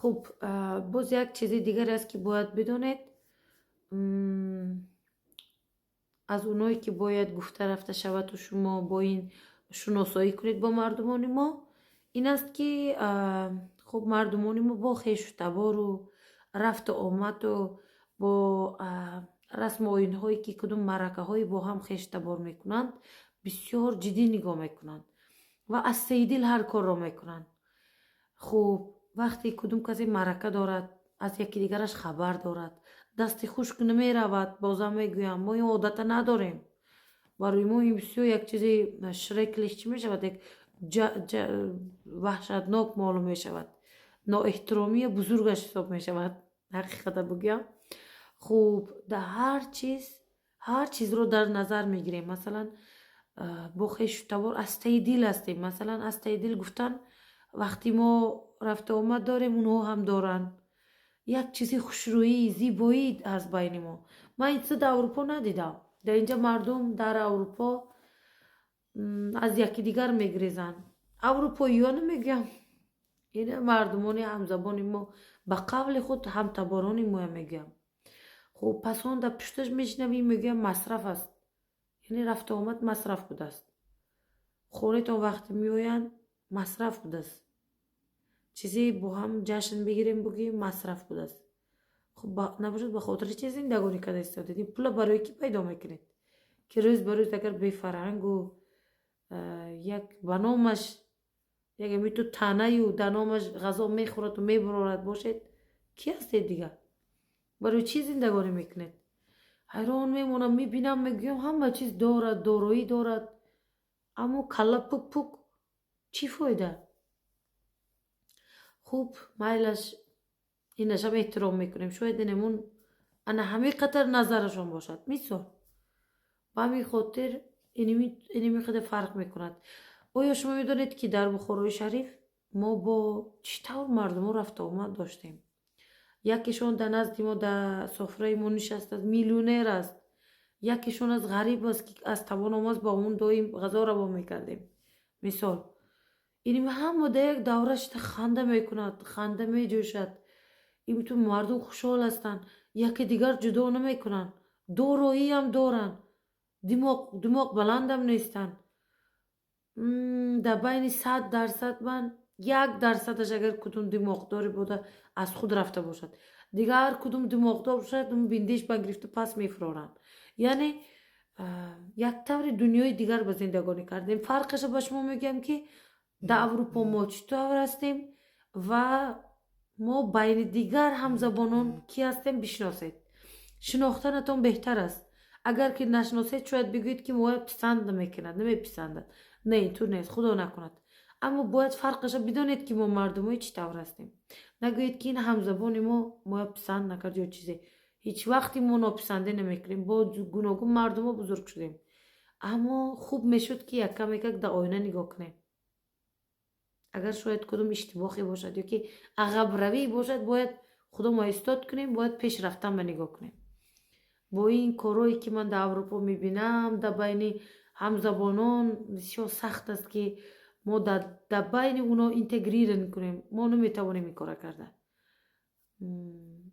خب باز یک چیزی دیگر است که باید بدونید. از اونایی که باید گفته رفته شود و شما با این شناسایی کنید با مردمان ما، این است که خب مردمان ما با خویش و تبار و رفت و آمد و با رسم و آیین هایی که کدوم مرکه هایی با هم خویش تبار میکنند بسیار جدی نگاه میکنند و از سه دل هر کار را میکنند. خب وقتی کدوم کسی مرکه دارد از یکی دیگرش خبر دارد دستی خشک نمی رود، بازم میگویم ما این عادت نداریم. برای ما این بسیار یک چیزی شرکلیش چی می شود، یک وحشتناک معلوم می شود، نا احترامی بزرگش حساب می شود حقیقت بگیم. خب در هر چیز رو در نظر می گیریم. مثلا با خویش تبار از ته دل هستیم، مثلا از ته دل گفتن وقتی ما رفت آمد داریم اونها هم دارن، یک چیزی خوشرویی زیبایی از بین ما. من این چیز در اروپا ندیدم. در اینجا مردم در اروپا از یکی دیگر میگریزن. اروپایی ها نمیگم، این مردمانی همزبان ما به قول خود هم تباران ما میگم. خب پس اون در پشتش میشنویم میگم مصرف است، یعنی رفت آمد مصرف بوده است. خوریتون وقتی میوین مصرف بوده است، چیزی با هم جشن بگیریم بگیم مصرف بوده است. خب نباشد به خاطر چه زندگانی کرده استادید؟ این پول برای کی پیدا میکنید که روز به روز اگر بی فرهنگ و یک بنامش یک میتو تنه و دنامش غذا میخورد و میبرارد باشید، کی هستید دیگه؟ برای چی زندگانی میکنید؟ حیران میمونم، میبینم میگم همه چیز دارد، دارایی دارد، اما کلا پک پک، چی فایده؟ خوب میلش اینش هم احترام میکنیم، شاید اینمون انا همه قطر نظرشون باشد مثال با همین خاطر اینمی قدر فرق میکند. آیا شما میدونید که در بخارای شریف ما با چطور مردم رفت آمد داشتیم؟ یکیشون در نزد ما در سفره ما نشست است، میلیونر است. یکیشون از غریب است که از توان آماز با اون دایم غذا را با میکردیم مثال. اینمی هم در یک دورش خنده میکند، خنده میجوشد. این تو مردم خوشحال هستند، یکی دیگر جدا نمیکنن، دارایی هم دارن، دماغ بلند هم نیستن. در بین 100% من 1% اگر کدوم دماغداری بوده از خود رفته باشد، دیگر هر کدوم دماغدار باشد اون بندیش بگرفته پس میفرارن. یعنی یک طور دنیای دیگر به زندگانی کردیم. فرقش به شما میگم که در اروپا ما چطور هستیم و ما بین دیگر همزبانان کی هستیم بشناسید. شناختنتون بهتر است. اگر که نشناسید شاید بگویید که ما پسند نمیکند، نمیپسندد. نه اینطور نیست، خدا نکند. اما باید فرقش بدونید که ما مردمای چطور هستیم. نگویید که این همزبان ما پسند نکرد یا چیزی. هیچ وقتی ما ناپسنده نمیکنیم، با گوناگون مردم بزرگ شدیم. اما خوب میشد که یک کم یک در آینه نگاه کنیم. اگر شاید کدوم اشتباهی باشد یا که عقب روی باشد باید خدا ما استاد کنیم، باید پیش رفتن به نگاه کنیم. با این کارهایی که من در اروپا میبینم در بین همزبانان بسیار سخت است که ما در بین اونا اینتگریر کنیم. ما نمیتوانیم این کار کردن،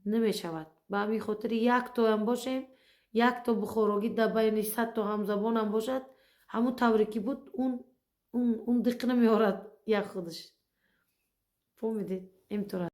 نمیشود. به همین خاطر یک تا هم باشیم، یک تا بخوراگی در بین 100 تا همزبان هم باشد، همون طوری که بود اون دقیق نمیارد یک خودش. فهمیدید؟ اینطور